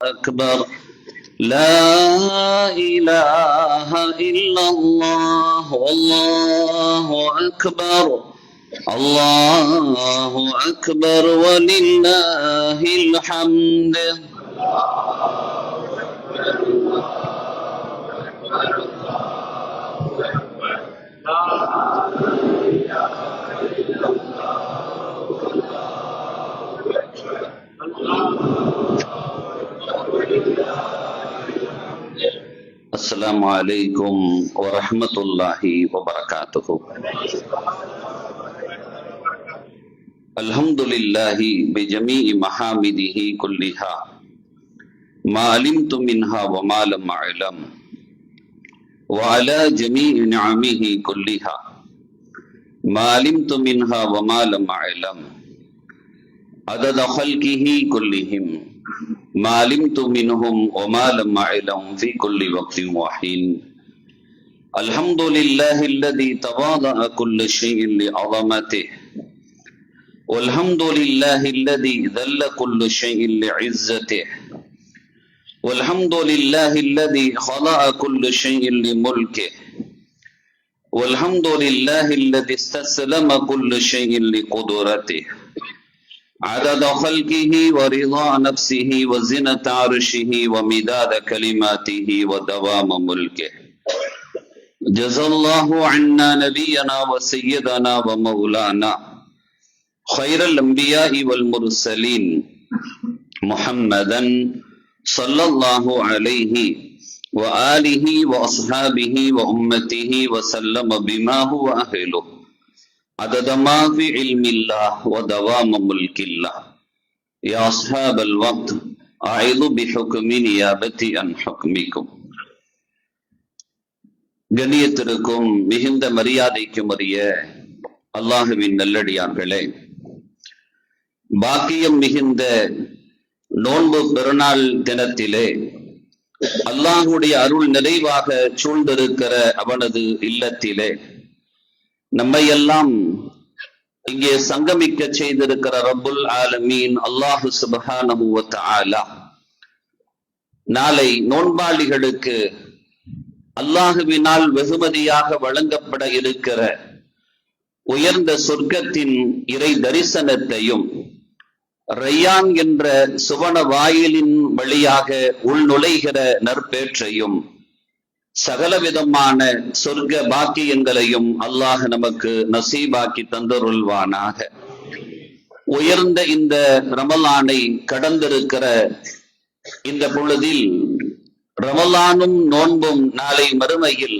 أكبر لا إله إلا الله والله أكبر الله أكبر ولله الحمد. السلام عليكم ورحمة الله وبركاته. الحمد لله بجميع محامده كلها ما علمت منها وما لم أعلم وعلى جميع نعمه كلها ما علمت منها وما لم أعلم عدد خلقه كلهم ما علمت منهم وما لم أعلم في كل وقت وحين. الحمد لله الذي تواضع كل شيء لعظمته والحمد لله الذي ذل كل شيء لعزته والحمد لله الذي خلق كل شيء لملكه والحمد لله الذي استسلم كل شيء لقدرته عدد خلقه ورضا نفسه وزنة عرشه ومداد كلماته ودوام ملكه. جزا الله عنا نبينا وسيدنا ومولانا خير الأنبياء والمرسلين محمدا صلى الله عليه وآله وأصحابه وأمته وسلم بما هو أهله عدد ما في علم الله ودوام ملك الله. يا أصحاب الوقت أعيذ بحكم نيابتي عن حكمكم. கண்ணியத்திற்கும் மிகுந்த மரியாதைக்கும் உரிய அல்லாஹுவின் நல்லடியார்களே, பாக்கியம் மிகுந்த நோன்பு பெருநாள் தினத்திலே அல்லாஹுடைய அருள் நிறைவாக சூழ்ந்திருக்கிற அவனது இல்லத்திலே நம்மை எல்லாம் இங்கே சங்கமிக்க செய்திருக்கிற ரப்புல் ஆலமீன் அல்லாஹு சுப்ஹானஹு வ தஆலா நாளை நோன்பாளிகளுக்கு அல்லாஹுவினால் வெகுமதியாக வழங்கப்பட இருக்கிற உயர்ந்த சொர்க்கத்தின் இறை தரிசனத்தையும் ரையான் என்ற சுவன வாயிலின் வழியாக உள்நுழைகிற நற்பேற்றையும் சகலவிதமான சொர்க்க பாக்கியங்களையும் அல்லாஹ் நமக்கு நசீபாக்கி தந்தருள்வானாக. உயர்ந்த இந்த ரமலானை கடந்திருக்கிற இந்த பொழுதில் ரமலானும் நோன்பும் நாளை மறுமையில்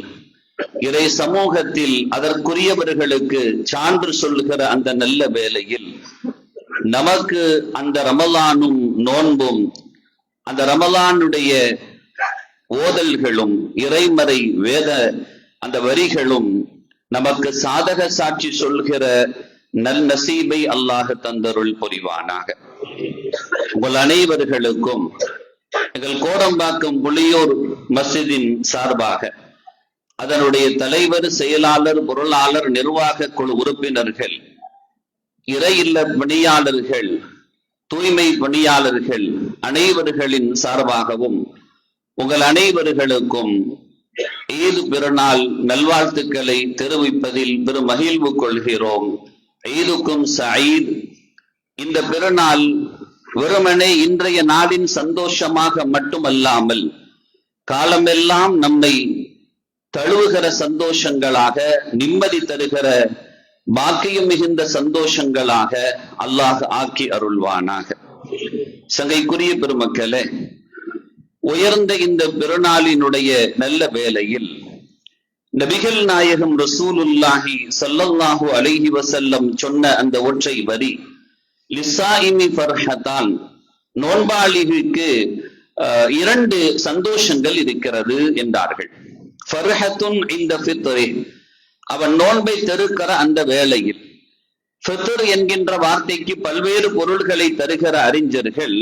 இறை சமூகத்தில் அதற்குரியவர்களுக்கு சான்று சொல்லுகிற அந்த நல்ல வேளையில் நமக்கு அந்த ரமலானும் நோன்பும் அந்த ரமலானுடைய ஓதல்களும் இறைமறை வேத அந்த வரிகளும் நமக்கு சாதக சாட்சி சொல்கிற நல் நசீபை அல்லாஹ் தந்தருள் புரிவானாக. உங்கள் அனைவர்களுக்கும் எங்கள் கோடம்பாக்கம் புளியூர் மஸ்ஜிதின் சார்பாக அதனுடைய தலைவர், செயலாளர், பொருளாளர், நிர்வாக குழு உறுப்பினர்கள், இறை இல்ல பணியாளர்கள், தூய்மை பணியாளர்கள் அனைவர்களின் சார்பாகவும் உங்கள் அனைவர்களுக்கும் ஈது பெருநாள் நல்வாழ்த்துக்களை தெரிவிப்பதில் பெரும் மகிழ்வு கொள்கிறோம். ஈதுக்கும் சயீத். இந்த பெருநாள் வெறுமனே இன்றைய நாளின் சந்தோஷமாக மட்டுமல்லாமல் காலமெல்லாம் நம்மை தழுவுகிற சந்தோஷங்களாக, நிம்மதி தருகிற பாக்கியம் மிகுந்த சந்தோஷங்களாக அல்லாஹ் ஆக்கி அருள்வானாக. சங்கைக்குரிய பெருமக்களே, உயர்ந்த இந்த பெருநாளினுடைய நல்ல வேளையில் நபிகள் நாயகம் ரசூலுல்லாஹி ஸல்லல்லாஹு அலைஹி வஸல்லம் சொன்ன அந்த ஒற்றை வரி லிஸாயிமி ஃபர்ஹதான், நோன்பாளிகளுக்கு இரண்டு சந்தோஷங்கள் இருக்கிறது என்றார்கள். ஃபர்ஹத்துன் இன்த ஃபித்ரி, அவன் நோன்பை தருகிற அந்த வேளையில். ஃபித்ர் என்கின்ற வார்த்தைக்கு பல்வேறு பொருள்களை தருகிற அறிஞர்கள்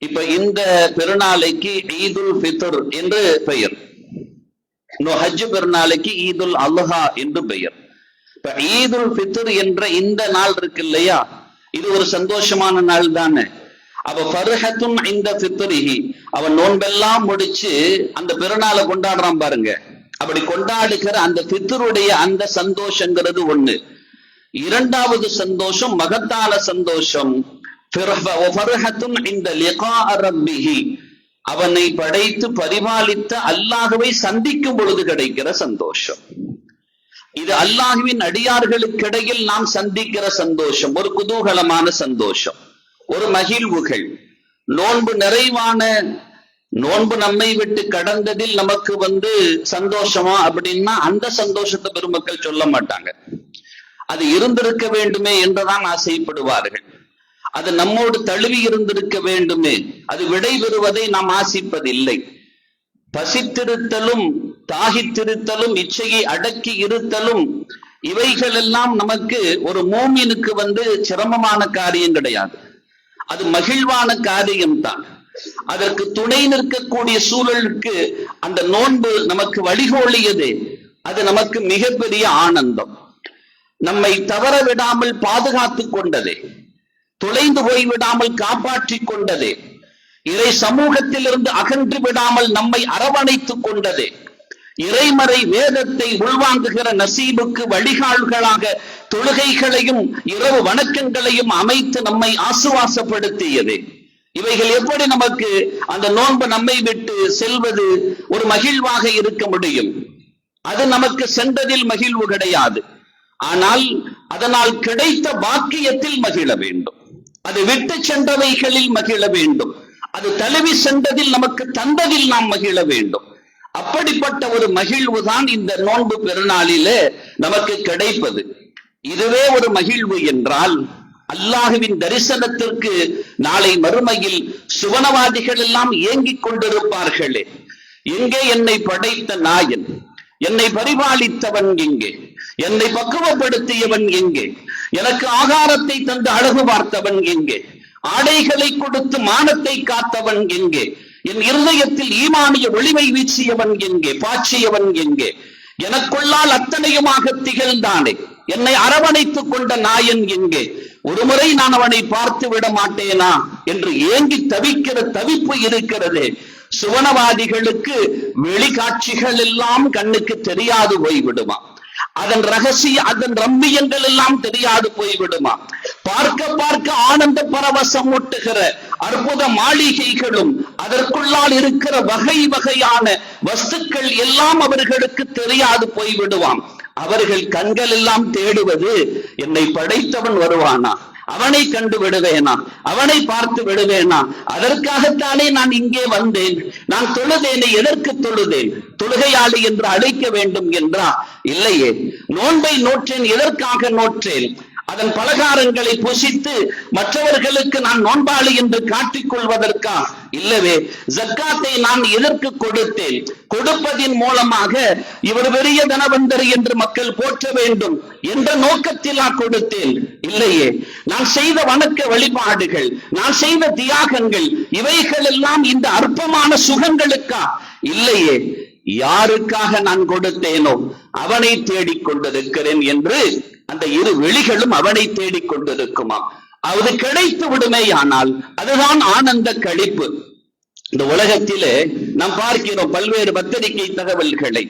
இப்ப இந்த பெருநாளைக்கு ஈதுல் ஃபித்ர் என்று பெயர், ஹஜ் பெருநாளைக்கு ஈதுல் அல்ஹா என்று பெயர். இப்ப ஈதுல் ஃபித்ர் என்ற இந்த நாள் இருக்கு இல்லையா, இது ஒரு சந்தோஷமான நாள் தானே. அப்ப ஃபர்ஹத்துன் இன்த ஃபித்ரிஹி, அவன் நோன்பெல்லாம் முடிச்சு அந்த பெருநாளை கொண்டாடுறான் பாருங்க. அப்படி கொண்டாடுகிற அந்த பித்ருடைய அந்த சந்தோஷங்கிறது ஒண்ணு. இரண்டாவது சந்தோஷம் மகத்தான சந்தோஷம், அவனை படைத்து பரிபாலித்த அல்லாஹ்வை சந்திக்கும் பொழுது கிடைக்கிற சந்தோஷம். இது அல்லாஹ்வின் அடியார்களுக்கிடையில் நாம் சந்திக்கிற சந்தோஷம், ஒரு குதூகலமான சந்தோஷம், ஒரு மகிழ்வுகள். நோன்பு நிறைவான நோன்பு நம்மை விட்டு கடந்ததில் நமக்கு சந்தோஷமா அப்படின்னா அந்த சந்தோஷத்தை பெருமக்கள் சொல்ல மாட்டாங்க. அது இருந்திருக்க வேண்டுமே என்றுதான் ஆசைப்படுவார்கள். அது நம்மோடு தழுவி இருந்திருக்க வேண்டுமே, அது விடைபெறுவதை நாம் ஆசிப்பதில்லை. பசித்திருத்தலும் தாகித்திருத்தலும் இச்சையை அடக்கி இருத்தலும் இவைகள் எல்லாம் நமக்கு ஒரு மூமினுக்கு சிரமமான காரியம் கிடையாது. அது மகிழ்வான காரியம்தான். அதற்கு துணை நிற்கக்கூடிய சூழலுக்கு அந்த நோன்பு நமக்கு வழிகோலியது. அது நமக்கு மிகப்பெரிய ஆனந்தம். நம்மை தவற விடாமல் பாதுகாத்து கொண்டதே, தொலைந்து போய்விடாமல் காப்பாற்றி கொண்டதே, இறை சமூகத்திலிருந்து அகன்று விடாமல் நம்மை அரவணைத்துக் கொண்டதே, இறைமறை வேதத்தை உள்வாங்குகிற நசீபுக்கு வழிகால்களாக தொழுகைகளையும் இரவு வணக்கங்களையும் அமைத்து நம்மை ஆசுவாசப்படுத்தியது. இவைகள் எப்படி நமக்கு அந்த நோன்பு நம்மை விட்டு செல்வது ஒரு மகிழ்வாக இருக்க முடியும்? அது நமக்கு சென்றதில் மகிழ்வு கிடையாது. ஆனால் அதனால் கிடைத்த பாக்கியத்தில் மகிழ வேண்டும். அது விட்டு சென்றவைகளில் மகிழ வேண்டும். அது தழுவி சென்றதில் நமக்கு தந்ததில் நாம் மகிழ வேண்டும். அப்படிப்பட்ட ஒரு மகிழ்வு தான் இந்த நோன்பு பெருநாளிலே நமக்கு கிடைப்பது. இதுவே ஒரு மகிழ்வு என்றால், அல்லாஹுவின் தரிசனத்திற்கு நாளை மறுமையில் சுவனவாதிகள் எல்லாம் ஏங்கிக் கொண்டிருப்பார்களே, எங்கே என்னை படைத்த நாயன், என்னை பரிபாலித்தவன் எங்கே, என்னை பக்குவப்படுத்தியவன் எங்கே, எனக்கு ஆகாரத்தை தந்து அழகு பார்த்தவன் எங்கே, ஆடைகளை கொடுத்து மானத்தை காத்தவன் எங்கே, என் இருதயத்தில் ஈமானிய ஒளிவை வீசியவன் எங்கே, பாய்ச்சியவன் எங்கே, எனக்குள்ளால் அத்தனையுமாக திகழ்ந்தானே, என்னை அரவணைத்துக் கொண்ட நாயன் எங்கே, ஒருமுறை நான் அவனை பார்த்து விட மாட்டேனா என்று ஏங்கி தவிக்கிற தவிப்பு இருக்கிறது. சுவனவாதிகளுக்கு வெளிக்காட்சிகள் எல்லாம் கண்ணுக்கு தெரியாது போய்விடுமா, அதன் ரகசிய அதன் ரம்மியங்கள் எல்லாம் தெரியாது போய்விடுமா, பார்க்க பார்க்க ஆனந்த பரவசம் ஊட்டுகிற அற்புத மாளிகைகளும் அதற்குள்ளால் இருக்கிற வகை வகையான வஸ்துக்கள் எல்லாம் அவர்களுக்கு தெரியாது போய்விடுவான். அவர்கள் கண்கள் எல்லாம் தேடுவது, என்னை படைத்தவன் வருவானா, அவனை கண்டு விடுவேனா, அவனை பார்த்து விடுவேனா, அதற்காகத்தானே நான் இங்கே வந்தேன், நான் தொழுதேனே, எதற்கு தொழுதேன், தொழுகையாளி என்று அழைக்க வேண்டும் என்றா? இல்லையே. நோன்பை நோற்றேன், எதற்காக நோற்றேன்? அதன் பலகாரங்களை புசித்து மற்றவர்களுக்கு நான் நோன்பாளி என்று காட்டிக் கொள்வதற்கா? இல்லவே. ஜக்காத்தை நான் எதற்கு கொடுத்தேன்? கொடுப்பதின் மூலமாக இவர் பெரிய தனவந்தர் என்று மக்கள் போற்ற வேண்டும் என்ற நோக்கத்தில் நான் கொடுத்தேன். இல்லையே. நான் செய்த வணக்க வழிபாடுகள், நான் செய்த தியாகங்கள், இவைகள் எல்லாம் இந்த அற்பமான சுகங்களுக்கா? இல்லையே. யாருக்காக நான் கொடுத்தேனோ அவனை தேடிக் கொண்டிருக்கிறேன் என்று அந்த இரு வெளிகளும் அவனை தேடிக் கொண்டிருக்குமா? அது கிடைத்து விடுமேயானால் அதுதான் ஆனந்த களிப்பு. இந்த உலகத்திலே நாம் பார்க்கிறோம் பல்வேறு பத்திரிகை தகவல்களை.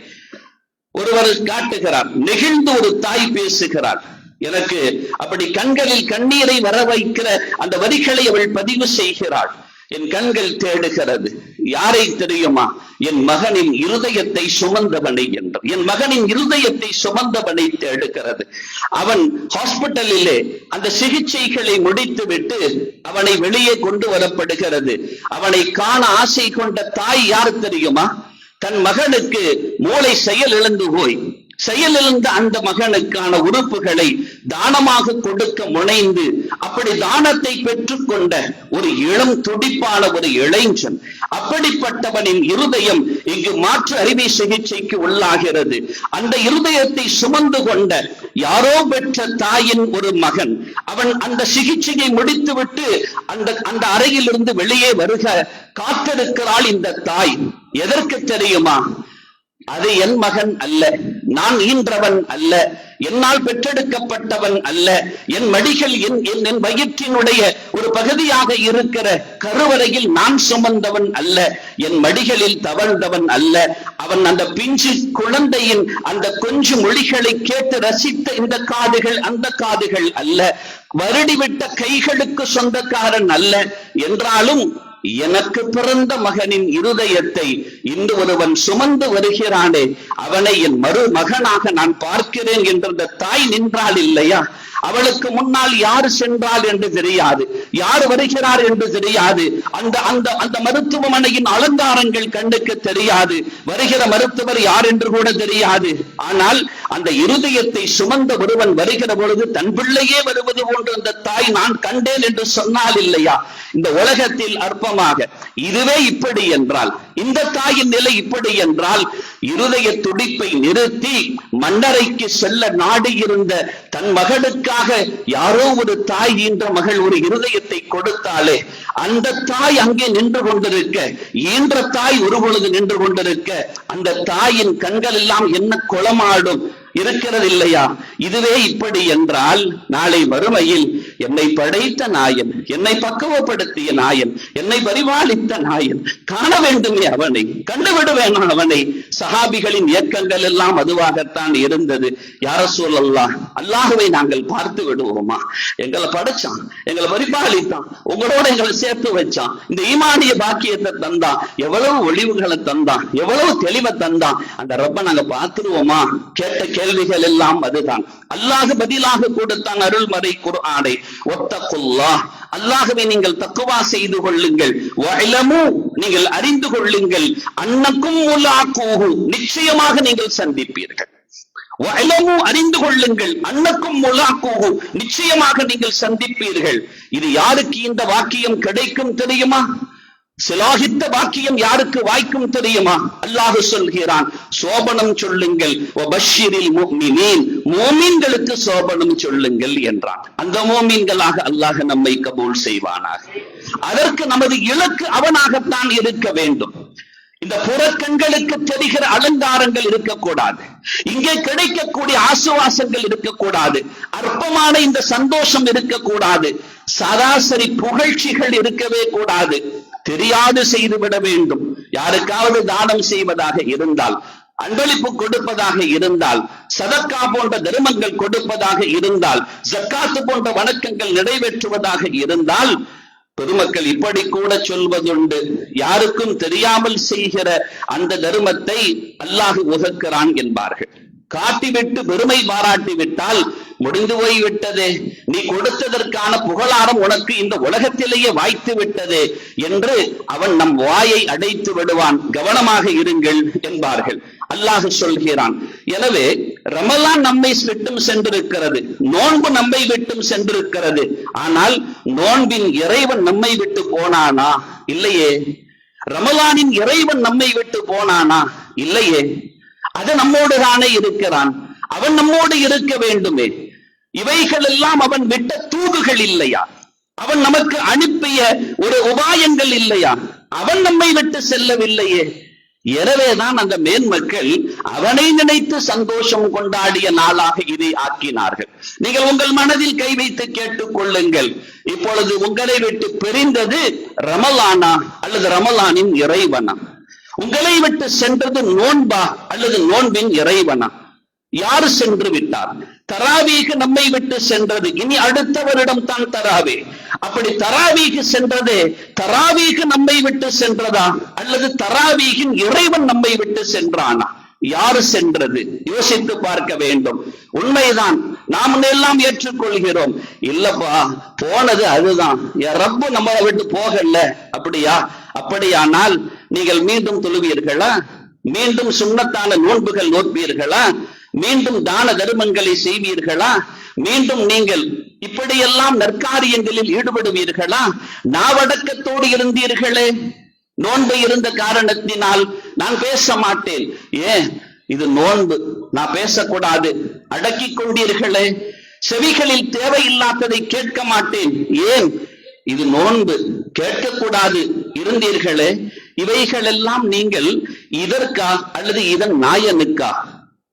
ஒருவர் காட்டுகிறார், நெகிழ்ந்து ஒரு தாய் பேசுகிறார். எனக்கு அப்படி கண்களில் கண்ணீரை வர வைக்கிற அந்த வரிகளை அவள் பதிவு செய்கிறாள். என் கண்கள் தேடுகிறது. யாரை தெரியுமா? என் மகனின் இருதயத்தை சுமந்தவனை என்று. என் மகனின் இருதயத்தை சுமந்தவனை தேடுகிறது. அவன் ஹாஸ்பிட்டலிலே அந்த சிகிச்சைகளை முடித்துவிட்டு அவனை வெளியே கொண்டு வரப்படுகிறது. அவனை காண ஆசை கொண்ட தாய் யார் தெரியுமா? தன் மகனுக்கு மூளை செயல் இழந்து போய் செயலிழந்த அந்த மகனுக்கான உறுப்புகளை தானமாக கொடுக்க முனைந்து அப்படி தானத்தை பெற்றுக்கொண்ட ஒரு இளம் துடிப்பான ஒரு இளைஞன். அப்படிப்பட்டவனின் இருதயம் இங்கு மாற்று அறுவை சிகிச்சைக்கு உள்ளாகிறது. அந்த இருதயத்தை சுமந்து கொண்ட யாரோ பெற்ற தாயின் ஒரு மகன், அவன் அந்த சிகிச்சையை முடித்துவிட்டு அந்த அறையிலிருந்து வெளியே வருக காத்திருக்கிறாள் இந்த தாய். எதற்கு தெரியுமா? அது என் மகன் அல்ல, நான் ஈன்றவன் அல்ல, என்னால் பெற்றெடுக்கப்பட்டவன் அல்ல, என் மடிகள் என் வயிற்றினுடைய ஒரு பகுதியாக இருக்கிற கருவறையில் நான் சுமந்தவன் அல்ல, என் மடிகளில் தவழ்ந்தவன் அல்ல. அவன் அந்த பிஞ்சு குழந்தையின் அந்த கொஞ்சு மொழிகளை கேட்டு ரசித்த இந்த காதுகள் அந்த காதுகள் அல்ல, வருடிவிட்ட கைகளுக்கு சொந்தக்காரன் அல்ல. என்றாலும் எனக்கு பிறந்த மகனின் இருதயத்தை இன்று ஒருவன் சுமந்து வருகிறானே, அவனை என் மருமகனாக நான் பார்க்கிறேன் என்ற அந்த தாய் நின்றாள் இல்லையா, அவளுக்கு முன்னால் யார் சென்றால் என்று தெரியாது, யார் வருகிறார் என்று தெரியாது, அந்த அந்த அந்த மருத்துவமனையின் அலங்காரங்கள் கண்ணுக்கு தெரியாது, வருகிற மருத்துவர் யார் என்று கூட தெரியாது. ஆனால் அந்த இருதயத்தை சுமந்த ஒருவன் வருகிற பொழுது தன் பிள்ளையே வருவது போன்று அந்த தாய் நான் கண்டேன் என்று சொன்னால் இல்லையா. இந்த உலகத்தில் அற்பமாக இதுவே இப்படி என்றால், இந்த தாயின் நிலை இப்படி என்றால், இருதய துடிப்பை நிறுத்தி மன்னரைக்கு செல்ல நாடி இருந்த தன் மகளுக்காக யாரோ ஒரு தாய் என்ற மகள் ஒரு இருதயத்தை கொடுத்தாலே, அந்த தாய் அங்கே நின்று கொண்டிருக்க, ஈன்ற தாய் ஒரு பொழுது நின்று கொண்டிருக்க, அந்த தாயின் கண்கள் எல்லாம் என்ன குளமாடும் இருக்கிறது இல்லையா. இதுவே இப்படி என்றால் நாளை மறுமையில் என்னை படைத்த நாயன், என்னை பக்குவப்படுத்திய நாயன், என்னை பரிபாலித்த நாயன் காண வேண்டுமே, அவனை கண்டுவிடுவேன் அவனை. சஹாபிகளின் இயக்கங்கள் எல்லாம் அதுவாகத்தான் இருந்தது. யா ரசூலல்லாஹ், அல்லாஹ்வை நாங்கள் பார்த்து விடுவோமா? எங்களை படைச்சான், எங்களை பரிபாலித்தான், உங்களோட எங்களை சேர்த்து வச்சான், இந்த ஈமானிய பாக்கியத்தை தந்தான், எவ்வளவு ஒளிவுகளை தந்தான், எவ்வளவு தெளிவை தந்தான், அந்த ரப்ப நாங்க பார்த்துருவோமா? கேட்ட கேள்விகள் எல்லாம் அதுதான். அல்லாஹ் பதிலாக கொடுத்தான் அருள்மறை குர்ஆனை. வத்தகுல்லாஹ், அல்லாஹ்வை நீங்கள் தக்வா செய்து கொள்ளுங்கள், வஅலமு, நீங்கள் அறிந்து கொள்ளுங்கள், அன்னக்கும் முலாக்கூஹு, நிச்சயமாக நீங்கள் சந்திப்பீர்கள். வஅலமு, அறிந்து கொள்ளுங்கள், அன்னக்கும் முலாக்கூஹு, நிச்சயமாக நீங்கள் சந்திப்பீர்கள். இது யாருக்கு இந்த வாக்கியம் கிடைக்கும் தெரியுமா? சிலாகித்த வாக்கியம் யாருக்கு வாய்க்கும் தெரியுமா? அல்லாஹ் சொல்கிறான், சோபனம் சொல்லுங்கள், வபஷ்ஷிரில் முஃமினீன், மோமீன்களுக்கு சோபனம் சொல்லுங்கள் என்றான். அந்த மோமீன்களாக அல்லாஹ் நம்மை கபூல் செய்வானாக. அதற்கு நமது இலக்கு அவனாகத்தான் இருக்க வேண்டும். இந்த புறக்கண்களுக்கு தெரிகிற அலங்காரங்கள் இருக்கக்கூடாது, இங்கே கிடைக்கக்கூடிய ஆசுவாசங்கள் இருக்கக்கூடாது, அற்பமான இந்த சந்தோஷம் இருக்கக்கூடாது, சராசரி புகழ்ச்சிகள் இருக்கவே கூடாது. தெரியாது செய்துவிட வேண்டும். யாருக்காவது தானம் செய்வதாக இருந்தால், அன்பளிப்பு கொடுப்பதாக இருந்தால், சதக்கா போன்ற தர்மங்கள் கொடுப்பதாக இருந்தால், ஜக்காத்து போன்ற வணக்கங்கள் நிறைவேற்றுவதாக இருந்தால், பெருமக்கள் இப்படி கூட சொல்வதுண்டு, யாருக்கும் தெரியாமல் செய்கிற அந்த தர்மத்தை அல்லாஹ் உகக்கிறான் என்பார்கள். காட்டிவிட்டு பெருமை பாராட்டி விட்டால் முடிந்து போய்விட்டதே, நீ கொடுத்ததற்கான புகழாரம் உனக்கு இந்த உலகத்திலேயே வாய்த்து விட்டதே என்று அவன் நம் வாயை அடைத்து விடுவான், கவனமாக இருங்கள் என்பார்கள். அல்லாஹ் சொல்கிறான், எனவே ரமலான் நம்மை விட்டும் சென்றிருக்கிறது, நோன்பு நம்மை விட்டும் சென்றிருக்கிறது. ஆனால் நோன்பின் இறைவன் நம்மை விட்டு போனானா? இல்லையே. ரமலானின் இறைவன் நம்மை விட்டு போனானா? இல்லையே. அது நம்மோடு தானே இருக்கிறான், அவன் நம்மோடு இருக்க வேண்டுமே. இவைகள் எல்லாம் அவன் விட்ட தூதுகள் இல்லையா? அவன் நமக்கு அனுப்பிய ஒரு உபாயங்கள் இல்லையா? அவன் நம்மை விட்டு செல்லவில்லையே. எனவேதான் அந்த மேன்மக்கள் அவனை நினைத்து சந்தோஷம் கொண்டாடிய நாளாக இதை ஆக்கினார்கள். நீங்கள் உங்கள் மனதில் கை வைத்து கேட்டுக் கொள்ளுங்கள், இப்பொழுது உங்களை விட்டு பிரிந்தது ரமலானா அல்லது ரமலானின் இறைவனா? உங்களை விட்டு சென்றது நோன்பா அல்லது நோன்பின் இறைவனா? யாரு சென்று விட்டார்? தராவீக நம்மை விட்டு சென்றது, இனி அடுத்தவரிடம் தான் தராவே. அப்படி தராவீக சென்றதே, தராவீக நம்மை விட்டு சென்றதா அல்லது தராவீகின் இறைவன் நம்மை விட்டு சென்றானா? யாரு சென்றது? யோசித்து பார்க்க வேண்டும். உண்மைதான், நாம் எல்லாம் ஏற்றுக்கொள்கிறோம், இல்லப்பா போனது அதுதான், ரப்பு நம்மளை விட்டு போகல. அப்படியா? அப்படியானால் நீங்கள் மீண்டும் தொழுவீர்களா? மீண்டும் சுன்னத்தான நோன்புகள் நோற்பீர்களா? மீண்டும் தான தர்மங்களை செய்வீர்களா? மீண்டும் நீங்கள் இப்படியெல்லாம் நற்காரியங்களில் ஈடுபடுவீர்களா? நாவடக்கத்தோடு இருந்தீர்களே, நோன்பு இருந்த காரணத்தினால் நான் பேச மாட்டேன், ஏன் இது நோன்பு, நான் பேசக்கூடாது, அடக்கிக் கொண்டீர்களே. செவிகளில் தேவையில்லாததை கேட்க மாட்டேன், ஏன் இது நோன்பு, கேட்கக்கூடாது இருந்தீர்களே. இவைகள் எல்லாம் நீங்கள் இதற்கா அல்லது இதன் நாயனுக்கா?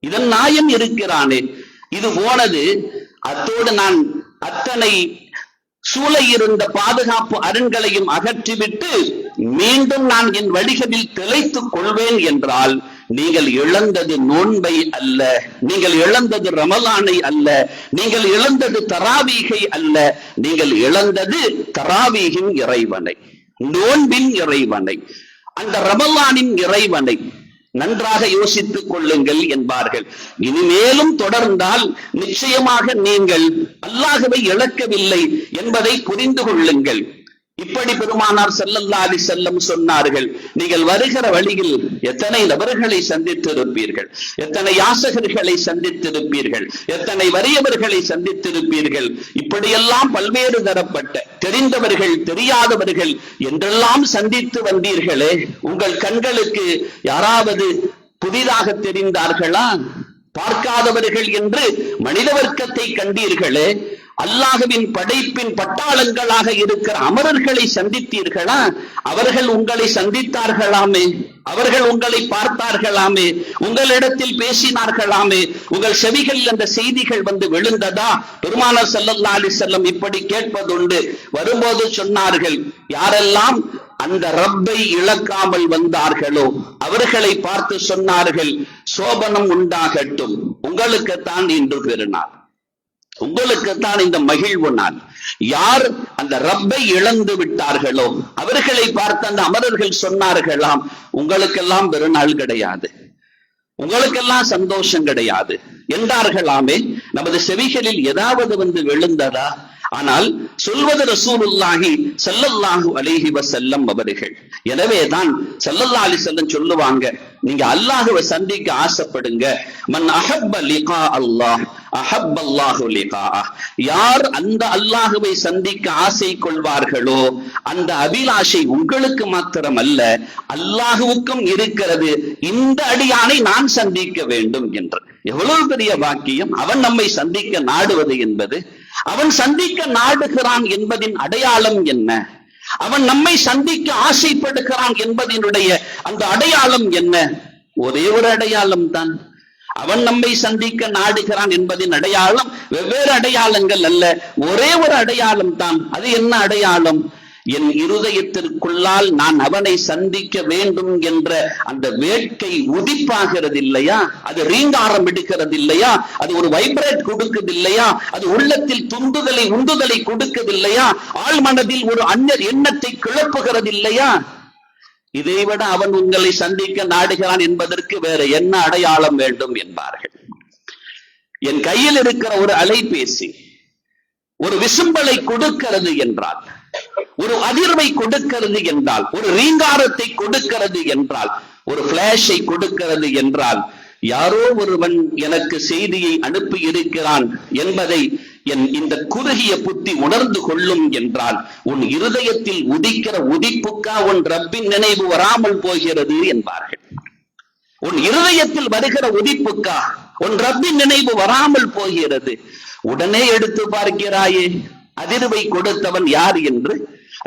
இதன் நாயன் இருக்கிறானே, இது போனது. அத்தோடு நான் அத்தனை சூழ இருந்த பாதுகாப்பு அரண்களையும் அகற்றிவிட்டு மீண்டும் நான் என் வழிகளில் திளைத்துக் கொள்வேன் என்றால், நீங்கள் இழந்தது நோன்பை அல்ல, நீங்கள் இழந்தது ரமலானை அல்ல, நீங்கள் இழந்தது தராவீகை அல்ல, நீங்கள் இழந்தது தராவீகின் இறைவனை, நோன்பின் இறைவனை, அந்த ரமலானின் இறைவனை. நன்றாக யோசித்துக் கொள்ளுங்கள் என்பார்கள். இனிமேலும் தொடர்ந்தால் நிச்சயமாக நீங்கள் அல்லாஹ்வை இழக்கவில்லை என்பதை புரிந்து கொள்ளுங்கள். இப்படி பெருமானார் ஸல்லல்லாஹு அலைஹி வஸல்லம் சொன்னார்கள். நீங்கள் வருகிற வழியில் எத்தனை நபர்களை சந்தித்திருப்பீர்கள், எத்தனை யாசகர்களை சந்தித்திருப்பீர்கள், எத்தனை வறியவர்களை சந்தித்திருப்பீர்கள். இப்படியெல்லாம் பல்வேறு தரப்பட்ட தெரிந்தவர்கள் தெரியாதவர்கள் என்றெல்லாம் சந்தித்து வந்தீர்களே, உங்கள் கண்களுக்கு யாராவது புதிதாக தெரிந்தார்களா? பார்க்காதவர்கள் என்று மனித வர்க்கத்தை கண்டீர்களே, அல்லாஹ்வின் படைப்பின் பட்டாளங்களாக இருக்கிற அமரர்களை சந்தித்தீர்களா? அவர்கள் உங்களை சந்தித்தார்களாமே, அவர்கள் உங்களை பார்த்தார்களாமே, உங்களிடத்தில் பேசினார்களாமே, உங்கள் செவிகளில் அந்த செய்திகள் வந்து விழுந்ததா? பெருமானார் ஸல்லல்லாஹு அலைஹி வஸல்லம் இப்படி கேட்பதுண்டு. வரும்போது சொன்னார்கள், யாரெல்லாம் அந்த ரப்பை இழக்காமல் வந்தார்களோ அவர்களை பார்த்து சொன்னார்கள், சோபனம் உண்டாகட்டும், உங்களுக்குத்தான் இன்று பெருநாள், உங்களுக்குத்தான் இந்த மகிழ்வு நாள். யார் அந்த ரப்பை இழந்து விட்டார்களோ அவர்களை பார்த்து அந்த அமரர்கள் சொன்னார்களாம், உங்களுக்கெல்லாம் பெருநாள் கிடையாது, உங்களுக்கெல்லாம் சந்தோஷம் கிடையாது என்றார்களாமே. நமது செவிகளில் ஏதாவது வந்து விழுந்ததா? ஆனால் சொல்வது ரசூலுல்லாஹி ஸல்லல்லாஹு அலைஹி வஸல்லம் அவர்கள். எனவேதான் ஸல்லல்லாஹு அலைஹி வஸல்லம் சொல்லுவாங்க, நீங்க அல்லாஹ்வை சந்திக்க ஆசைப்படுங்க. மன் அஹப்ப லிகா அல்லாஹ் அஹப்ப அல்லாஹு லிகாஅஹ். யார் அந்த அல்லாஹ்வை சந்திக்க ஆசை கொள்வார்களோ அந்த அபிலாஷை உங்களுக்கு மாத்திரம் அல்ல, அல்லாஹ்வுக்கும் இருக்கிறது. இந்த அடியானை நான் சந்திக்க வேண்டும் என்று. எவ்வளவு பெரிய வாக்கியம்! அவன் நம்மை சந்திக்க நாடுவது என்பது, அவன் சந்திக்க நாடுகிறான் என்பதின் அடையாளம் என்ன? அவன் நம்மை சந்திக்க ஆசைப்படுகிறான் என்பதனுடைய அந்த அடையாளம் என்ன? ஒரே ஒரு அடையாளம் தான். அவன் நம்மை சந்திக்க நாடுகிறான் என்பதின் அடையாளம் வெவ்வேறு அடையாளங்கள் அல்ல, ஒரே ஒரு அடையாளம் தான். அது என்ன அடையாளம்? என் இருதயத்திற்குள்ளால் நான் அவனை சந்திக்க வேண்டும் என்ற அந்த வேட்கை உதிப்பாகிறது இல்லையா? அது ரீங்காரம் எடுக்கிறது இல்லையா? அது ஒரு வைப்ரேட் கொடுக்குது இல்லையா? அது உள்ளத்தில் உந்துதலை கொடுக்குது இல்லையா? ஆழ்மனதில் ஒரு அந்நிய எண்ணத்தை கிளப்புகிறது இல்லையா? இதைவிட அவன் உங்களை சந்திக்க நாடுகிறான் என்பதற்கு வேற என்ன அடையாளம் வேண்டும் என்பார்கள். என் கையில் இருக்கிற ஒரு அலைபேசி ஒரு விசும்பலை கொடுக்கிறது என்றால், ஒரு அதிர்வை கொடுக்கிறது என்றால், ஒரு ரீங்காரத்தை கொடுக்கிறது என்றால், ஒரு பிளாஷை கொடுக்கிறது என்றால், யாரோ ஒருவன் எனக்கு செய்தியை அனுப்பி இருக்கிறான் என்பதை என் இந்த குறுகிய புத்தி உணர்ந்து கொள்ளும் என்றால், உன் இருதயத்தில் உதிக்கிற உதிப்புக்கா உன் ரப்பின் நினைவு வராமல் போகிறது என்பார்கள். உன் இருதயத்தில் வருகிற உதிப்புக்கா உன் ரப்பின் நினைவு வராமல் போகிறது. உடனே எடுத்து பார்க்கிறாயே, அதிர்வை கொடுத்தவன் யார் என்று,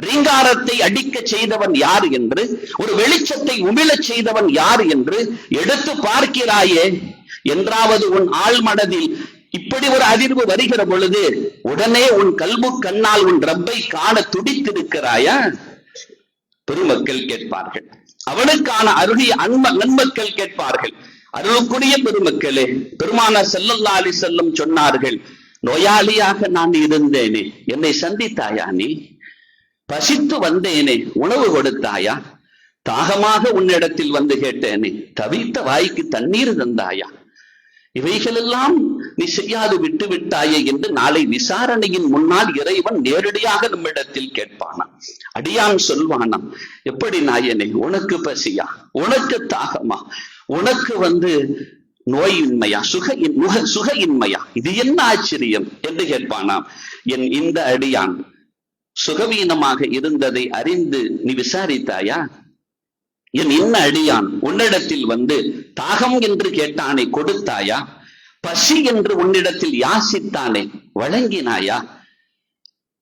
ரீங்காரத்தை அடிக்க செய்தவன் யார் என்று, ஒரு வெளிச்சத்தை உமிழச் செய்தவன் யார் என்று எடுத்து பார்க்கிறாயே. என்றாவது உன் ஆழ்மனதில் இப்படி ஒரு அதிர்வு வருகிற பொழுது உடனே உன் கல்பு கண்ணால் உன் ரப்பை காண துடித்திருக்கிறாயா? பெருமக்கள் கேட்பார்கள். அவனுக்கான அருகிய நன்மக்கள் கேட்பார்கள். அருளுக்குரிய பெருமக்களே, பெருமானார் ஸல்லல்லாஹு அலைஹி வஸல்லம் சொன்னார்கள், நோயாளியாக நான் இருந்தேனே, என்னை சந்தித்தாயா? நீ பசித்து வந்தேனே, உணவு கொடுத்தாயா? தாகமாக உன்னிடத்தில் வந்து கேட்டேனே, தவித்த வாய்க்கு தண்ணீர் தந்தாயா? இவைகளெல்லாம் நீ செய்யாது விட்டு விட்டாயே என்று நாளை விசாரணையின் முன்னால் இறைவன் நேரடியாக நம்மிடத்தில் கேட்பானாம். அடியான் சொல்வானாம், எப்படி நாயனே, உனக்கு பசியா, உனக்கு தாகமா, உனக்கு நோயின்மையா, சுகையின்மையா, இது என்ன ஆச்சரியம் என்று கேட்பானாம். என் இந்த அடியான் சுகவீனமாக இருந்ததை அறிந்து நீ விசாரித்தாயா? என் இன்ன அடியான் உன்னிடத்தில் தாகம் என்று கேட்டானே, கொடுத்தாயா? பசி என்று உன்னிடத்தில் யாசித்தானே, வழங்கினாயா?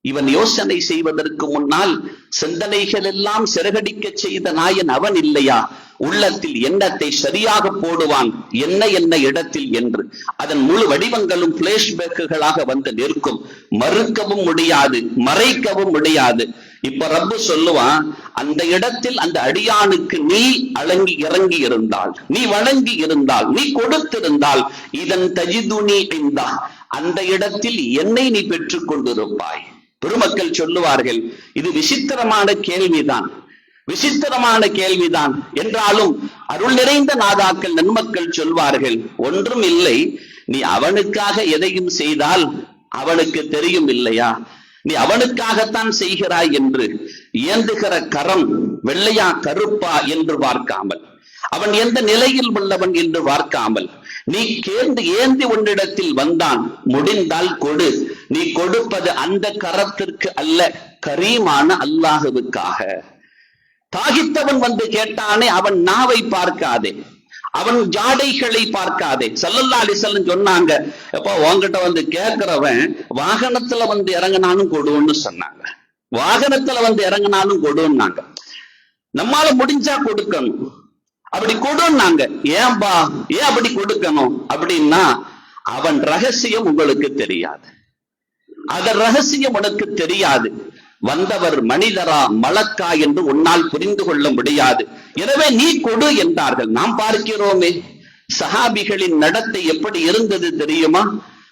இவன் யோசனை செய்வதற்கு முன்னால் சிந்தனைகள் எல்லாம் சிறகடிக்க செய்த நாயன் அவன் இல்லையா? உள்ளத்தில் எண்ணத்தை சரியாக போடுவான், என்ன என்ன இடத்தில் என்று. அதன் முழு வடிவங்களும் பிளாஷ்பேக்குகளாக வந்து நிற்கும். மறுக்கவும் முடியாது, மறைக்கவும் முடியாது. இப்ப ரப்பு சொல்லுவான், அந்த இடத்தில் அந்த அடியானுக்கு நீ அடங்கி இறங்கி இருந்தால், நீ வணங்கி இருந்தால், நீ கொடுத்திருந்தால், இதன் தஜிதுனி இந்தா, அந்த இடத்தில் என்னை நீ பெற்றுக் கொண்டிருப்பாய். பெருமக்கள் சொல்லுவார்கள், இது விசித்திரமான கேள்விதான், விசித்திரமான கேள்விதான் என்றாலும் அருள் நிறைந்த நாதாக்கள் நன்மக்கள் சொல்வார்கள், ஒன்றும் இல்லை, நீ அவனுக்காக எதையும் செய்தால் அவனுக்கு தெரியும் இல்லையா, நீ அவனுக்காகத்தான் செய்கிறாய் என்று. ஏந்துகிற கரம் வெள்ளையா கருப்பா என்று பார்க்காமல், அவன் எந்த நிலையில் உள்ளவன் என்று பார்க்காமல், நீ ஏந்தி உன்னிடத்தில் வந்தான், முடிந்தால் கொடு. நீ கொடுப்பது அந்த கரத்திற்கு அல்ல, கரீமான அல்லாஹுவுக்காக. தாகித்தவன் வந்து கேட்டானே, அவன் நாவை பார்க்காதே, அவன் ஜாடைகளை பார்க்காதே. ஸல்லல்லாஹு அலைஹி வஸல்லம் சொன்னாங்க, எப்போ உன்கிட்ட வந்து கேட்கிறவன் வாகனத்துல வந்து இறங்கினாலும் கொடுன்னு சொன்னாங்க. வாகனத்துல வந்து இறங்கினாலும் கொடுன்னாங்க. நம்மால முடிஞ்சா கொடுக்கணும், அப்படி கொடுன்னாங்க. ஏன்பா, ஏன் அப்படி கொடுக்கணும் அப்படின்னா, அவன் ரகசியம் உங்களுக்கு தெரியாது, அதன் ரகசியம் உனக்கு தெரியாது. வந்தவர் மனிதரா மலக்கா என்று உன்னால் புரிந்து கொள்ள முடியாது. எனவே நீ கொடு என்றார்கள். நாம் பார்க்கிறோமே, சஹாபிகளின் நடத்தை எப்படி இருந்தது தெரியுமா?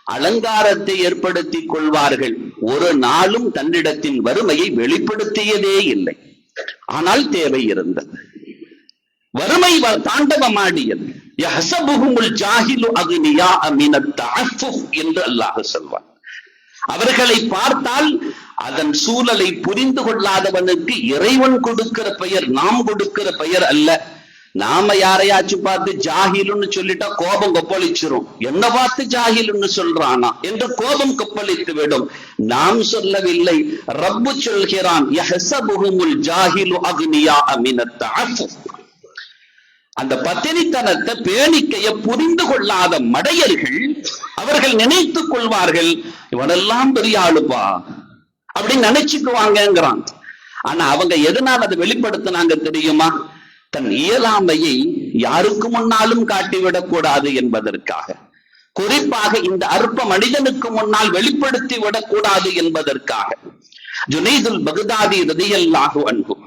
அலங்காரத்தை ஏற்படுத்தி கொள்வார்கள், ஒரு நாளும் தன்னிடத்தின் வறுமையை வெளிப்படுத்தியதே இல்லை. ஆனால் தேவை இருந்தது, வறுமை தாண்டவமாடியது. யஹ்ஸபுஹுமுல் ஜாஹிலு அக்னியா மினத் தஅஃஃபுஃப் என்று அல்லாஹ் சொல்வான். அவர்களை பார்த்தால் அதன் சூழலை புரிந்து கொள்ளாதவனுக்கு இறைவன் கொடுக்கிற பெயர், நாம் கொடுக்கிற பெயர் அல்ல. நாம யாரையாச்சும் பார்த்து ஜாஹிலுன்னு சொல்லிட்டா கோபம் கொப்பளிச்சிரும். என்ன பார்த்து ஜாஹிலுன்னு சொல்றானா என்று கோபம் கொப்பளித்து விடும். நாம் சொல்லவில்லை, ரப்பு சொல்கிறான், யஹ்ஸபுஹுமுல் ஜாஹிலு அக்னியா மினத் தஅஃஃபுஃப். அந்த பத்தினித்தனத்தை, பேணிக்கைய புரிந்து கொள்ளாத மடையர்கள் அவர்கள் நினைத்துக் கொள்வார்கள், இவனெல்லாம் பெரிய ஆளுப்பா அப்படின்னு நினைச்சுக்குவாங்கிறான். ஆனா அவங்க எதனால் அதை வெளிப்படுத்தினாங்க தெரியுமா? தன் இயலாமையை யாருக்கு முன்னாலும் காட்டிவிடக் கூடாது என்பதற்காக, குறிப்பாக இந்த அற்ப மனிதனுக்கு முன்னால் வெளிப்படுத்தி விடக்கூடாது என்பதற்காக. ஜுனைதுல் பக்தாதி ரலியல்லாஹு அன்ஹு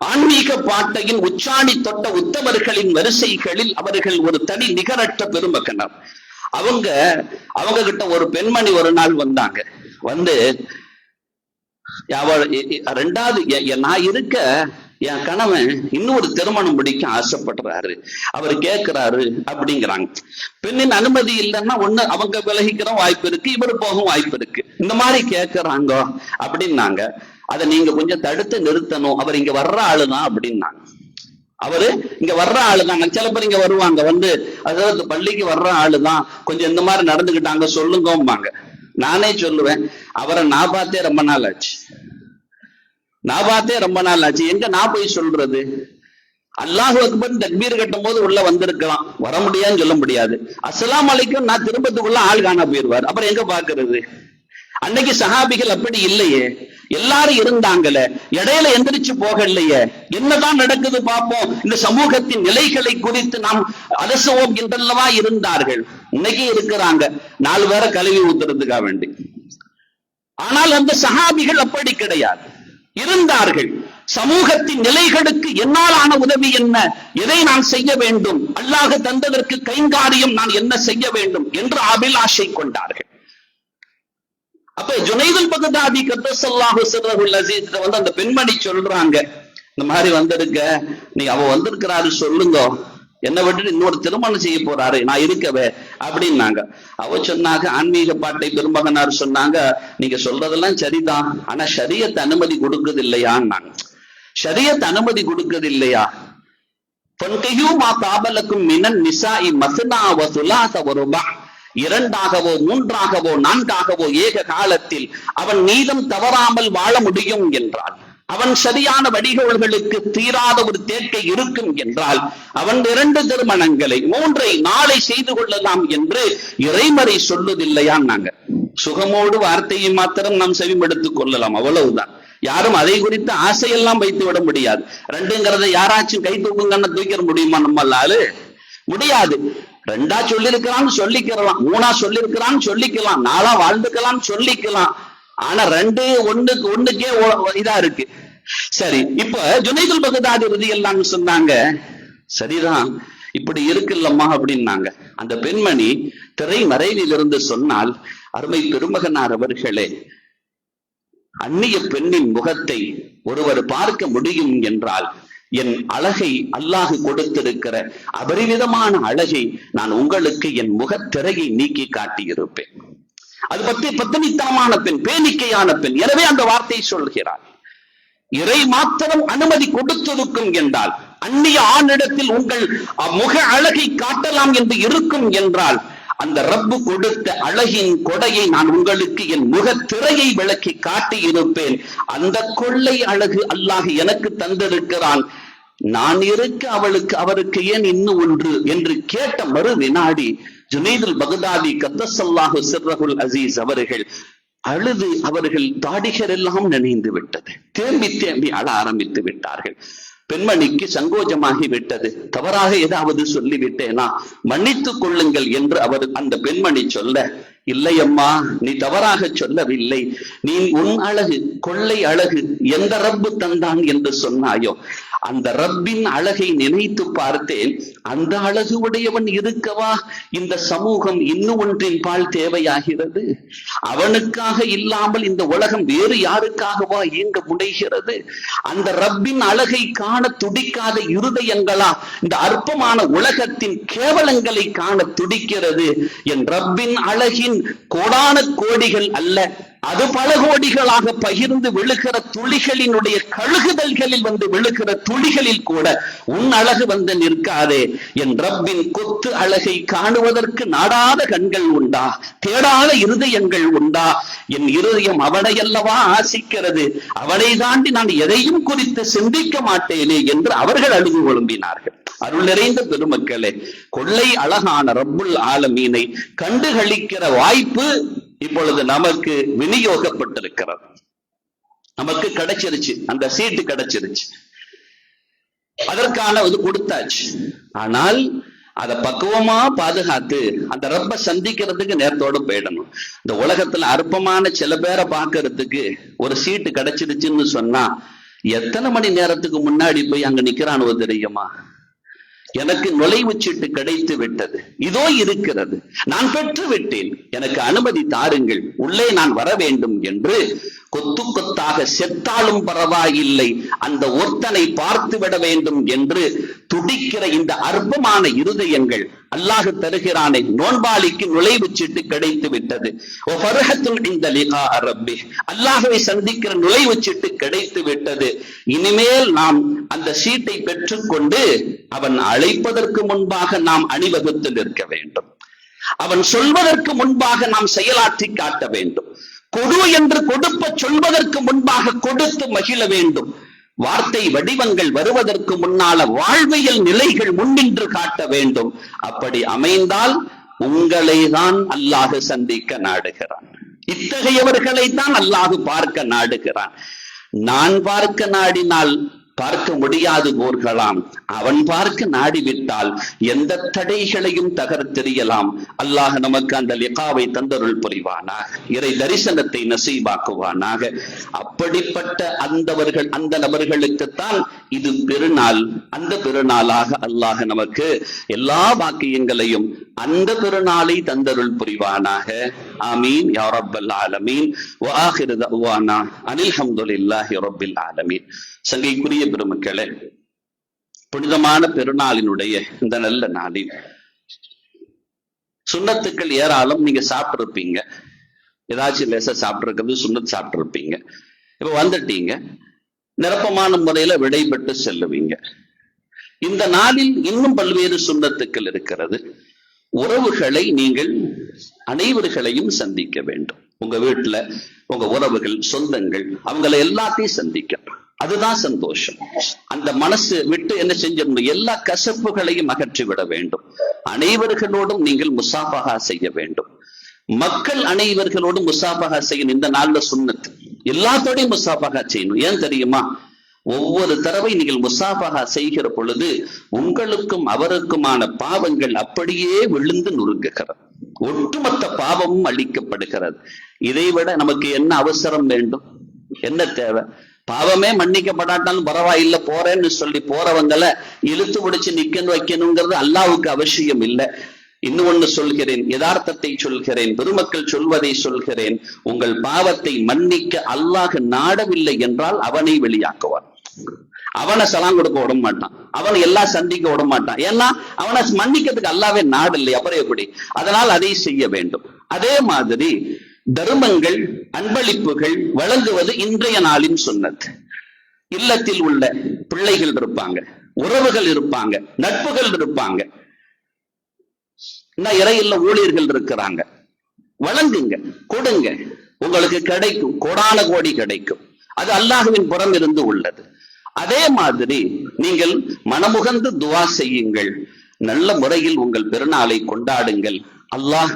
ஆன்மீக பாட்டையின் உச்சாணி தொட்ட உத்தவர்களின் வரிசைகளில் அவர்கள் ஒரு தனி நிகரற்ற பெருமகனர். அவங்க கிட்ட ஒரு பெண்மணி ஒரு நாள் வந்தாங்க. வந்து, ரெண்டாவது, நான் இருக்க என் கணவன் இன்னொரு திருமணம் முடிக்க ஆசைப்படுறாரு, அவர் கேட்கிறாரு அப்படிங்கிறாங்க. பெண்ணின் அனுமதி இல்லைன்னா ஒண்ணு அவங்க விலகிக்கிற வாய்ப்பு இருக்கு, இவர் போகும் வாய்ப்பு இருக்கு. இந்த மாதிரி கேட்கிறாங்க அப்படின்னாங்க. அதை நீங்க கொஞ்சம் தடுத்து நிறுத்தணும், அவர் இங்க வர்ற ஆளுதான் அப்படின்னாங்க. அவரு இங்க வர்ற ஆளுதாங்க, சில பேர் இங்க வருவாங்க, வந்து அதாவது பள்ளிக்கு வர்ற ஆளுதான், கொஞ்சம் இந்த மாதிரி நடந்துகிட்டாங்க சொல்லுங்கம்பாங்க. நானே சொல்லுவேன், அவரை நான் பார்த்தே ரொம்ப நாள் ஆச்சு, நான் பார்த்தே ரொம்ப நாள் ஆச்சு, எங்க நான் போய் சொல்றது? அல்லாஹு அக்பர் தக்பீர் கட்டும் போது உள்ள வந்திருக்கலாம், வர முடியாதுன்னு சொல்ல முடியாது. அஸ்ஸலாமு அலைக்கும் நான் திரும்பத்துக்குள்ள ஆள் காண போயிருவார், அப்புறம் எங்க பாக்குறது? அன்னைக்கு சஹாபிகள் அப்படி இல்லையே, எல்லாரும் இருந்தாங்களே, இடையில எந்திரிச்சு போகலையே, என்னதான் நடக்குது பார்ப்போம், இந்த சமூகத்தின் நிலைகளை குறித்து நாம் அலசுவோம் என்றல்லவா இருந்தார்கள். இன்னைக்கு இருக்கிறாங்க 4 பேரை கழுவி ஊத்துறதுக்காக வேண்டி. ஆனால் அந்த சஹாபிகள் அப்படி கிடையாது, இருந்தார்கள். சமூகத்தின் நிலைகளுக்கு என்னாலான உதவி என்ன, எதை நான் செய்ய வேண்டும், அல்லாஹ் தந்ததற்கு கைங்காரியம் நான் என்ன செய்ய வேண்டும் என்று அபிலாஷை கொண்டார்கள். அப்ப ஜுனைதுல் பக்தாதி கத்தஸல்லாஹு சிர்ரஹுல் அஸீஸ் வந்து அந்த பெண்மணி சொல்றாங்க, இந்த மாதிரி வந்திருக்க, நீ அவ வந்திருக்கிறாரு சொல்லுங்க, என்னை விட்டுட்டு இன்னொரு திருமணம் செய்ய போறாரு, நான் இருக்கவே அப்படின்னாங்க. அவ சொன்னாங்க, ஆன்மீக பாட்டை பெருமகனார் சொன்னாங்க, நீங்க சொல்றதெல்லாம் சரிதான், ஆனா ஷரியத் அனுமதி கொடுக்குது இல்லையான்னாங்க. ஷரியத் அனுமதி கொடுக்குது இல்லையா? ஃபன்கிஹூ மா தாபலக்கும் மினன் நிசாஇ மஸ்னா வ சுலாஸ வ ருபா, 2ஆகவோ 3ஆகவோ 4ஆகவோ ஏக காலத்தில் அவன் நீதம் தவறாமல் வாழ முடியும் என்றால், அவன் சரியான வடிகோள்களுக்கு தீராத ஒரு தேக்கை இருக்கும் என்றால், அவன் 2 திருமணங்களை 3ஐ 4ஐ செய்து கொள்ளலாம் என்று இறைமறை சொல்லுதில்லையா? நாங்க சுகமோடு வார்த்தையை மாத்திரம் நாம் செவிமடுத்துக் கொள்ளலாம், அவ்வளவுதான். யாரும் அதை குறித்து ஆசையெல்லாம் வைத்து விட முடியாது. ரெண்டுங்கிறத யாராச்சும் கை தூக்குங்கன்னு தூக்கிட முடியுமா நம்மளால? முடியாது. ரெண்டா சொல்லிருக்கிறான்னு சொல்லிக்கலாம், மூணா சொல்லிருக்கிறான்னு சொல்லிக்கலாம், நாளா வாழ்ந்துக்கலாம்னு சொல்லிக்கலாம். ஆனா ரெண்டு ஒண்ணுக்கே இதா இருக்கு. சரி, இப்ப ஜுனைதுல் பக்தாதி ரலியல்லாஹு சொன்னாங்க, சரிதான் இப்படி இருக்குல்லம்மா அப்படின்னாங்க. அந்த பெண்மணி திரை மறைவில் இருந்து சொன்னால், அருமை பெருமகனார் அவர்களே, அந்நிய பெண்ணின் முகத்தை ஒருவர் பார்க்க முடியும் என்றால் என் அழகை அல்லாஹ் கொடுத்திருக்கிற அபரிவிதமான அழகை நான் உங்களுக்கு என் முகத்திரையை நீக்கி காட்டியிருப்பேன். அது பற்றி பத்தினித்தனமான பெண், பேணிக்கையான பெண். எனவே அந்த வார்த்தையை சொல்கிறார். இறை மாத்திரம் அனுமதி கொடுத்திருக்கும் என்றால், அந்நிய ஆணிடத்தில் உங்கள் முக அழகை காட்டலாம் என்று இருக்கும் என்றால், அந்த ரப்பு கொடுத்த அழகின் கொடையை நான் உங்களுக்கு என் முகத்திரையை விளக்கி காட்டி இருப்பேன். அந்த கொள்ளை அழகு அல்லாஹ் எனக்கு தந்திருக்கிறான். நான் இருக்க அவருக்கு ஏன் இன்னும் ஒன்று என்று கேட்ட மறு வினாடி ஜுனைதுல் பக்தாதி கத்தஸல்லாஹு சிர்ரஹுல் அசீஸ் அவர்கள் அழுது அவர்கள் தாடிகள் எல்லாம் நினைந்து விட்டது. தேம்பி அழ ஆரம்பித்து விட்டார்கள். பெண்மணிக்கு சங்கோஜமாகி விட்டது. தவறாக ஏதாவது சொல்லிவிட்டேனா மன்னித்துக் கொள்ளுங்கள் என்று அவர் அந்த பெண்மணி சொல்ல, இல்லை அம்மா, நீ தவறாக சொல்லவில்லை. நீ உன் அழகு கொள்ளை அழகு எந்த ரப்பு தந்தான் என்று சொன்னாயோ அந்த ரப்பின் அழகை நினைத்து பார்த்தேன். அந்த அழகு உடையவன் இருக்கவா இந்த சமூகம் இன்னும் ஒன்றின் பால் தேவையாகிறது? அவனுக்காக இல்லாமல் இந்த உலகம் வேறு யாருக்காகவா இயங்க முனைகிறது? அந்த ரப்பின் அழகை காண துடிக்காத இருதயங்களா இந்த அற்பமான உலகத்தின் கேவலங்களை காண துடிக்கிறது? என் ரப்பின் அழகின் கோடான கோடிகள் அல்ல, அது பல கோடிகளாக பகிர்ந்து விழுகிற துளிகளினுடைய கழுகுதல்களில் வந்து விழுகிற துளிகளில் கூட உன் அழகு வந்து நிற்காதே. என் ரப்பின் கொத்து அழகை காணுவதற்கு நாடாத கண்கள் உண்டா? தேடாத இருதயங்கள் உண்டா? என் இருதயம் அவனையல்லவா ஆசிக்கிறது. அவனை தாண்டி நான் எதையும் குறித்து சிந்திக்க மாட்டேனே என்று அவர்கள் அழுது ஒழும்பினார்கள். அருள் நிறைந்த பெருமக்களே, கொள்ளை அழகான ரப்புல் ஆலமீனை கண்டுகளிக்கிற வாய்ப்பு இப்பொழுது நமக்கு விநியோகப்பட்டிருக்கிறது. நமக்கு கிடைச்சிருச்சு, அந்த சீட்டு கிடைச்சிருச்சு, அதற்கான இது கொடுத்தாச்சு. ஆனால் அதை பக்குவமா பாதுகாத்து அந்த ரப்ப சந்திக்கிறதுக்கு நேரத்தோட போயிடணும். இந்த உலகத்துல அற்பமான சில பேரை பார்க்கறதுக்கு ஒரு சீட்டு கிடைச்சிருச்சுன்னு சொன்னா எத்தனை மணி நேரத்துக்கு முன்னாடி போய் அங்க நிக்கிறானோ தெரியுமா? எனக்கு நுழைவு சீட்டு கிடைத்து விட்டது, இதோ இருக்கிறது, நான் பெற்று விட்டேன், எனக்கு அனுமதி தாருங்கள், உள்ளே நான் வர வேண்டும் என்று கொத்து கொத்தாக செத்தாலும் பரவாயில்லை அந்த ஒருத்தனை பார்த்து விட வேண்டும் என்று துடிக்கிற இந்த அற்பமான இருதயங்கள் அல்லாஹ் தருகிறானே, நோன்பாளிக்கு நுழைவு சீட்டு கிடைத்து விட்டது. அல்லாஹ்வை சந்திக்கிற நுழைவு சீட்டு கிடைத்து விட்டது. இனிமேல் நாம் அந்த சீட்டை பெற்றுக்கொண்டு அவன் அழைப்பதற்கு முன்பாக நாம் அணிவகுத்து நிற்க வேண்டும். அவன் சொல்வதற்கு முன்பாக நாம் செயலாற்றி காட்ட வேண்டும். கொடு என்று கொடுப்ப சொல்வதற்கு முன்பாக கொடுத்து மகிழ வேண்டும். வார்த்தை வடிவங்கள் வருவதற்கு முன்னால வாழ்வியல் நிலைகள் முன்னின்று காட்ட வேண்டும். அப்படி அமைந்தால் உங்களை தான் அல்லாஹ் சந்திக்க நாடுகிறான். இத்தகையவர்களை தான் அல்லாஹ் பார்க்க நாடுகிறான். நான் பார்க்க நாடினால் பார்க்க முடியாது போர்களாம், அவன் பார்க்க நாடிவிட்டால் எந்த தடைகளையும் தகர்த்தெறியலாம். அல்லாஹ் நமக்கு அந்த லிகாவை தந்தருள் புரிவானாக, இறை தரிசனத்தை நசீபாக்குவானாக. அப்படிப்பட்ட அந்த நபர்களுக்குத்தான் இது பெருநாள். அந்த பெருநாளாக அல்லாஹ் நமக்கு எல்லா பாக்கியங்களையும் அந்த பெருநாளை தந்தருள் புரிவானாக. ஆமீன் யா ரப்பல் ஆலமீன். வ ஆகிரு தஅவானா அனில் ஹம்துலில்லாஹி ரப்பில் ஆலமீன். சங்கைக்குரிய பெருமக்களே, புனிதமான பெருநாளினுடைய இந்த நல்ல நாளில் சுன்னத்துக்கள் ஏராளம் நீங்க சாப்பிட்டிருப்பீங்க. ஏதாச்சும் லேசா சாப்பிட்டிருக்கிறது சுன்னத் சாப்பிட்டிருப்பீங்க. இப்ப வந்துட்டீங்க, நிரப்பமான முறையில விடைபெற்று செல்லுவீங்க. இந்த நாளில் இன்னும் பல்வேறு சுன்னத்துக்கள் இருக்கிறது. உறவுகளை நீங்கள் அனைவர்களையும் சந்திக்க வேண்டும். உங்க வீட்டுல உங்க உறவுகள், சொந்தங்கள், அவங்களை எல்லாத்தையும் சந்திக்கணும். அதுதான் சந்தோஷம். அந்த மனசு விட்டு என்ன செஞ்சிடணும்? எல்லா கசப்புகளையும் அகற்றி விட வேண்டும். அனைவர்களோடும் நீங்கள் முசாபஹா செய்ய வேண்டும். மக்கள் அனைவர்களோடும் முசாபஹா செய்யணும். இந்த நாள்ல சுன்னத் எல்லாத்தோடையும் முசாபஹா செய்யணும். ஏன் தெரியுமா? ஒவ்வொரு தடவை நீங்கள் முசாபஹா செய்கிற பொழுது உங்களுக்கும் அவருக்குமான பாவங்கள் அப்படியே விழுந்து நொறுங்குகிறது. ஒட்டுமொத்த பாவமும் அளிக்கப்படுகிறது. இதைவிட நமக்கு என்ன அவசரம் வேண்டும்? என்ன தேவை? பாவமே மன்னிக்கப்படாட்டாலும் பரவாயில்ல போறேன்னு சொல்லி போறவங்களை இழுத்து பிடிச்சு நிக்கணும் வைக்கணுங்கிறது அல்லாஹ்வுக்கு அவசியம் இல்லை. இன்னொன்னு சொல்கிறேன், யதார்த்தத்தை சொல்கிறேன், பெருமக்கள் சொல்வதை சொல்கிறேன். உங்கள் பாவத்தை மன்னிக்க அல்லாஹ் நாடவில்லை என்றால் அவனை வெளியாக்குவான். அவனை சலாம் கொடுக்க விட மாட்டான், அவனை எல்லாம் சந்திக்க விட மாட்டான். ஏன்னா அவனை மன்னிக்கிறதுக்கு அல்லாவே நாடு இல்லை. அப்புறம் எப்படி? அதனால் அதை செய்ய வேண்டும். அதே மாதிரி தர்மங்கள், அன்பளிப்புகள் வழங்குவது இன்றைய நாளின் சுன்னத். இல்லத்தில் உள்ள பிள்ளைகள் இருப்பாங்க, உறவுகள் இருப்பாங்க, நட்புகள் இருப்பாங்க, இறையில்ல ஊழியர்கள் இருக்கிறாங்க. வழங்குங்க, கொடுங்க, உங்களுக்கு கிடைக்கும், கோடான கோடி கிடைக்கும். அது அல்லாஹ்வின் புறம் இருந்து உள்ளது. அதே மாதிரி நீங்கள் மனமுகந்து துவா செய்யுங்கள், நல்ல முறையில் உங்கள் பெருநாளை கொண்டாடுங்கள். அல்லாஹ்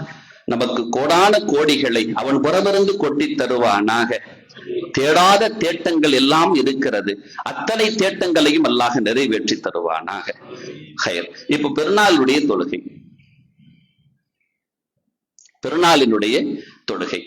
நமக்கு கோடான கோடிகளை அவன் புறமிருந்து கொட்டி தருவானாக. தேடாத தேட்டங்கள் எல்லாம் இருக்கிறது, அத்தனை தேட்டங்களையும் அல்லாஹ் நிறைவேற்றி தருவானாக. ஹைர். இப்ப பெருநாளுடைய தொழுகை, பெருநாளினுடைய தொழுகை